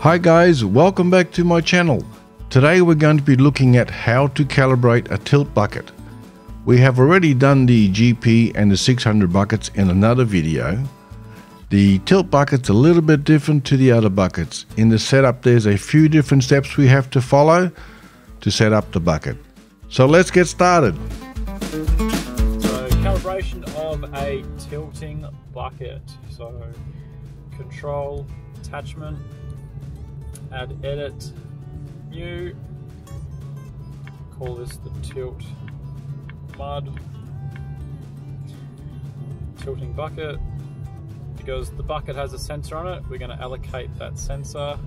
Hi guys, welcome back to my channel. Today we're going to be looking at how to calibrate a tilt bucket. We have already done the GP and the 600 buckets in another video. The tilt bucket's a little bit different to the other buckets. In the setup there's a few different steps we have to follow to set up the bucket. So let's get started. So calibration of a tilting bucket. So control, attachment, add edit, new, call this the tilt mud, tilting bucket. Because the bucket has a sensor on it, we're going to allocate that sensor.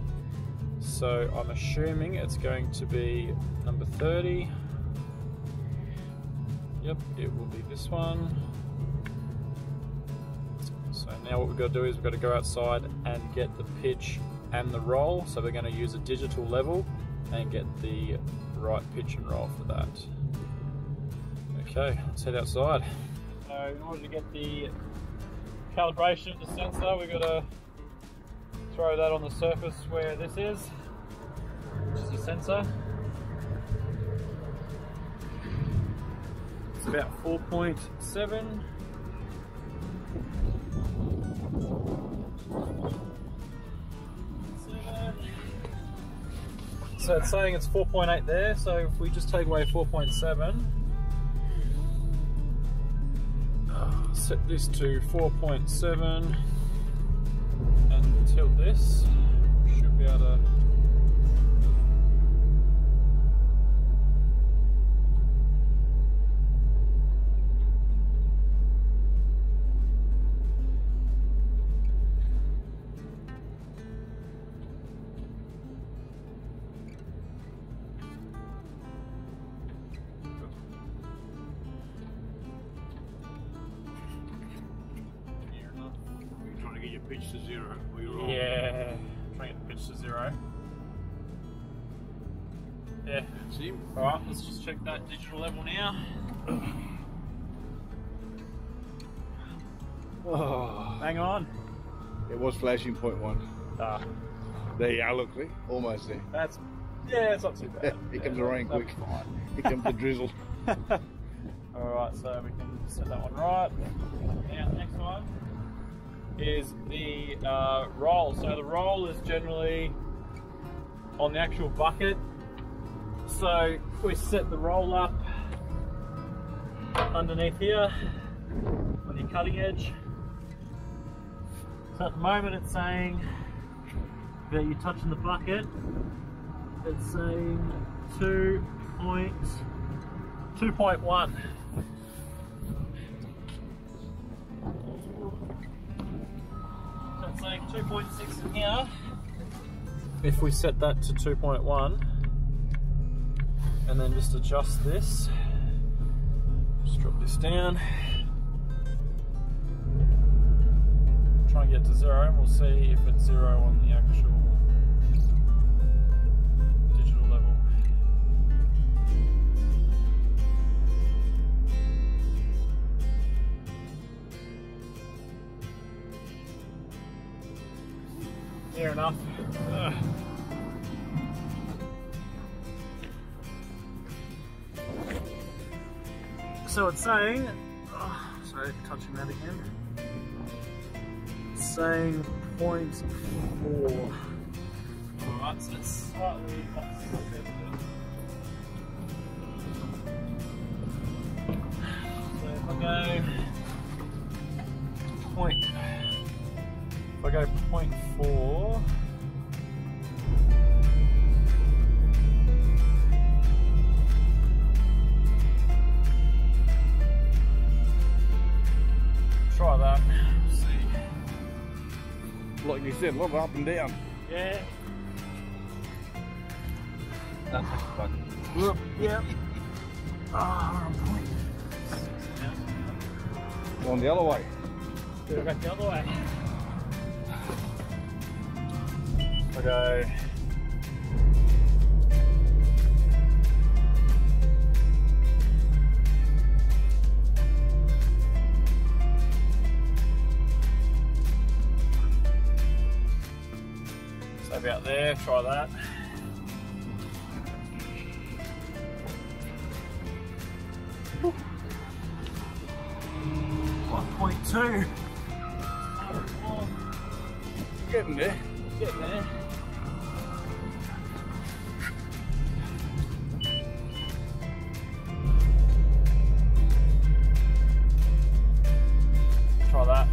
So I'm assuming it's going to be number 30. Yep, it will be this one. So now what we've got to do is we've got to go outside and get the pitch and the roll. So we're going to use a digital level and get the right pitch and roll for that. Okay, let's head outside. So in order to get the calibration of the sensor, we've got to throw that on the surface where this is, which is the sensor. It's about 4.7. So it's saying it's 4.8 there, so if we just take away 4.7, set this to 4.7 and tilt this, should be able to pitch to zero. yeah, trying to get the pitch to zero. Yeah. See? Alright, let's just check that digital level now. Oh, Hang on. it was flashing 0.1. Ah, There you are, look, almost there. that's, yeah, it's not too bad. Here comes the rain quick. Here comes the drizzle. Alright, so we can set that one right. Now the next one is the roll. So the roll is generally on the actual bucket. So we set the roll up underneath here on your cutting edge. So at the moment it's saying that you're touching the bucket. It's saying 2.1. Saying 2.6 in here. If we set that to 2.1 and then just adjust this, just drop this down, try and get to zero, and we'll see if it's zero on the actual digital level. Fair enough. So it's saying, sorry, touching that again. It's saying 0.4. Alright, so it's slightly off. So if I go 0.4, try that, see. Like you said, a lot of up and down. Yeah. That's fun. Whoop, yep. Ah, oh, point. Going the other way. Do it back the other way. Okay. about there, try that. Whew. 1.2. Getting there. Getting there. Try that.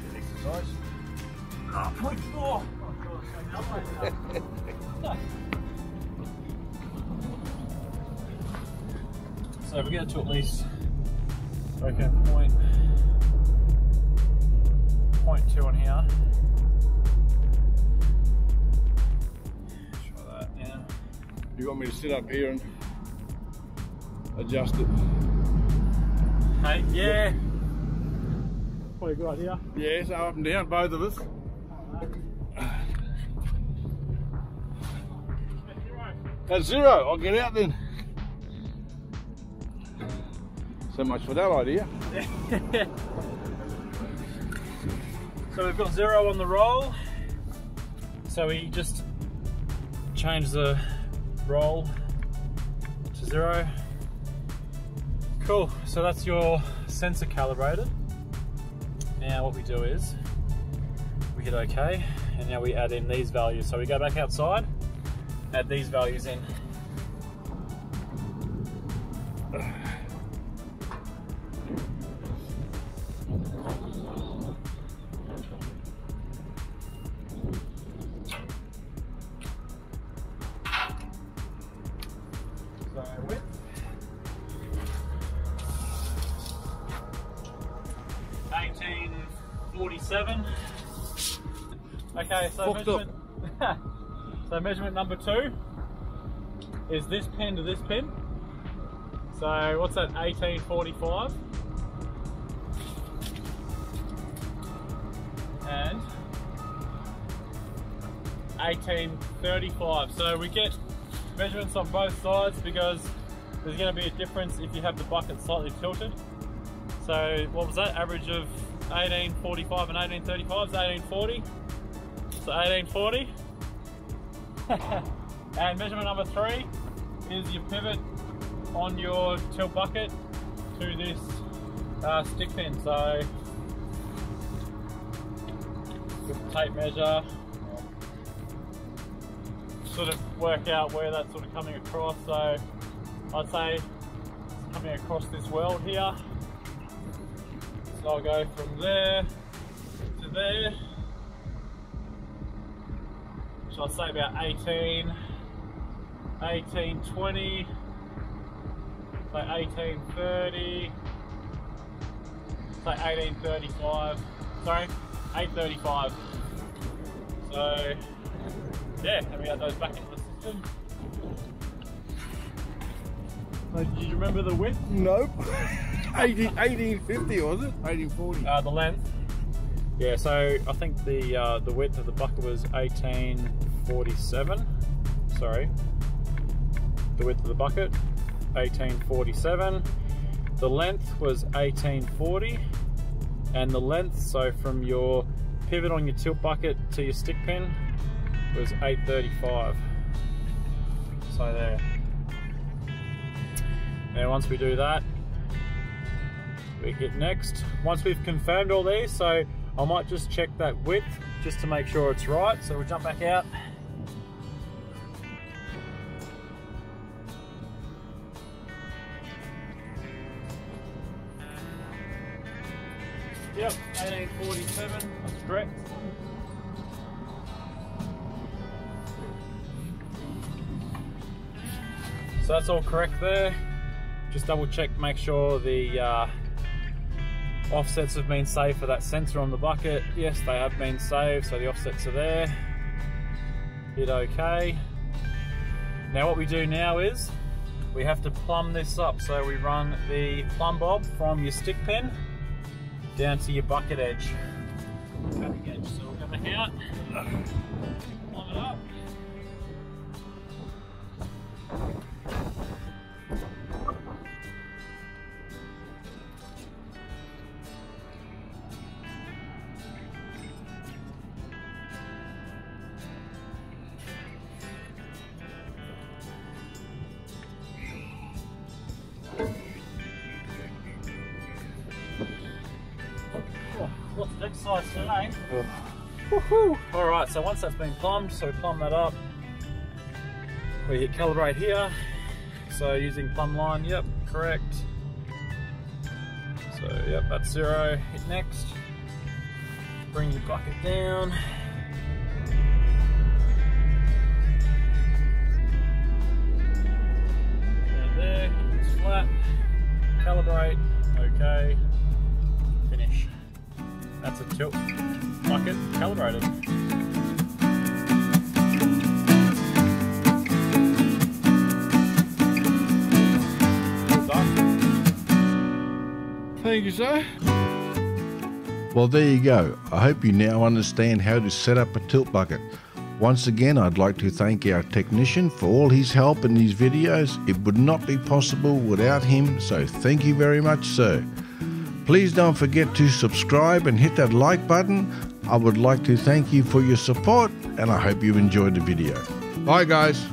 Good exercise. 0.4. Oh, God, so if we get it to at least, okay, 0.2 on here. Try that now. You want me to sit up here and adjust it? Hey, yeah. Probably a good idea. Yeah, so up and down, both of us. That's 0. I'll get out then. So much for that idea. So we've got 0 on the roll. So we just change the roll to 0. Cool, so that's your sensor calibrated. Now what we do is we hit OK, and now we add in these values. So we go back outside, add these values in. So width, 1847. Okay, so measurement, so measurement number 2 is this pin to this pin. So what's that? 1845 and 1835. So we get measurements on both sides because there's going to be a difference if you have the bucket slightly tilted. So what was that? Average of 1845 and 1835 is 1840. So 1840. And measurement number 3 is your pivot on your tilt bucket to this stick pin. So with the tape measure, sort of work out where that's sort of coming across. So I'd say it's coming across this weld here. So I'll go from there to there, which I'd say about 1820, so 1830, so 1835, sorry, 835. So yeah, and we add those back into the system. So did you remember the width? Nope. 1850 was it? 1840. The length. Yeah, so I think the width of the bucket was 1847. Sorry. The width of the bucket, 1847. The length was 1840. And the length, so from your pivot on your tilt bucket to your stick pin, was 835. So there. Now once we do that, we hit next. Once we've confirmed all these, so I might just check that width just to make sure it's right. So we'll jump back out. Yep, 1847, that's correct. So that's all correct there. Just double check, make sure the offsets have been saved for that sensor on the bucket. Yes, they have been saved, so the offsets are there. Hit OK. Now what we do now is we have to plumb this up. So we run the plumb bob from your stick pin down to your bucket edge. Cutting edge. So we'll come out, plumb it up. exercise today. Woohoo! Alright, so once that's been plumbed, so we plumb that up. We hit calibrate here. So using plumb line, yep, correct. So yep, that's 0. Hit next. Bring your bucket down. And there, it's flat. Calibrate, okay. Finish. That's a tilt bucket calibrated. Thank you, sir. Well, there you go. I hope you now understand how to set up a tilt bucket. Once again, I'd like to thank our technician for all his help in these videos. It would not be possible without him, so thank you very much, sir. Please don't forget to subscribe and hit that like button. I would like to thank you for your support, and I hope you enjoyed the video. Bye, guys.